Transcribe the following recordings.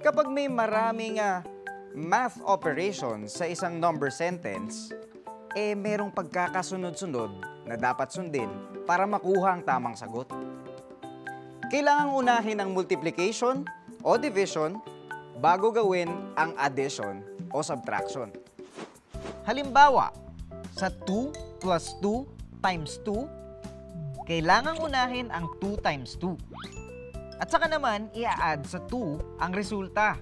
Kapag may maraming math operations sa isang number sentence, merong pagkakasunod-sunod na dapat sundin para makuha ang tamang sagot. Kailangang unahin ang multiplication o division bago gawin ang addition o subtraction. Halimbawa, sa 2 plus 2 times 2, kailangang unahin ang 2 times 2. At saka naman, i-add sa 2 ang resulta.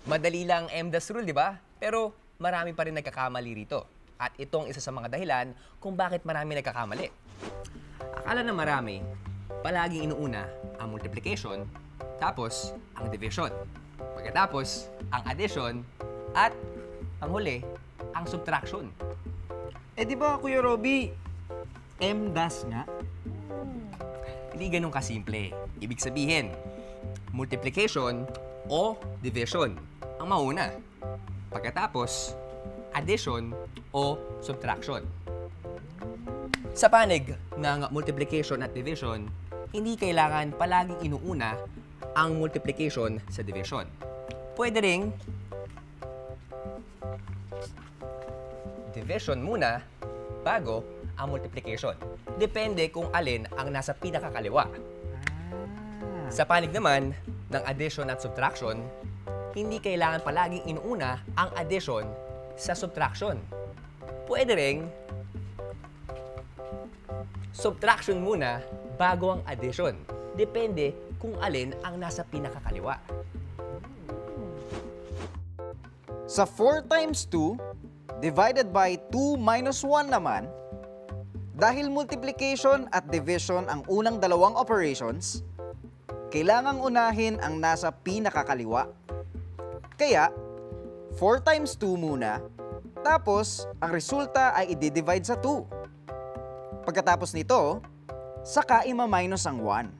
Madali lang MDAS rule, di ba? Pero marami pa rin nagkakamali rito. At itong isa sa mga dahilan kung bakit marami nagkakamali. Akala na marami, palaging inuuna ang multiplication, tapos ang division. Pagkatapos, ang addition, at ang huli, ang subtraction. Di ba, Kuya Robby, MDAS nga? Hindi ganun kasimple. Ibig sabihin, multiplication o division ang mauna. Pagkatapos, addition o subtraction. Sa panig ng multiplication at division, hindi kailangan palaging inuuna ang multiplication sa division. Pwede ring division muna bago ang multiplication. Depende kung alin ang nasa pinakakaliwa. Sa panig naman ng addition at subtraction, hindi kailangan palaging inuuna ang addition sa subtraction. Pwede ring subtraction muna bago ang addition. Depende kung alin ang nasa pinakakaliwa. Sa 4 times 2 divided by 2 minus 1 naman, dahil multiplication at division ang unang dalawang operations, kailangang unahin ang nasa pinakakaliwa. Kaya, 4 times 2 muna, tapos ang resulta ay i-divide sa 2. Pagkatapos nito, saka ima-minus ang 1.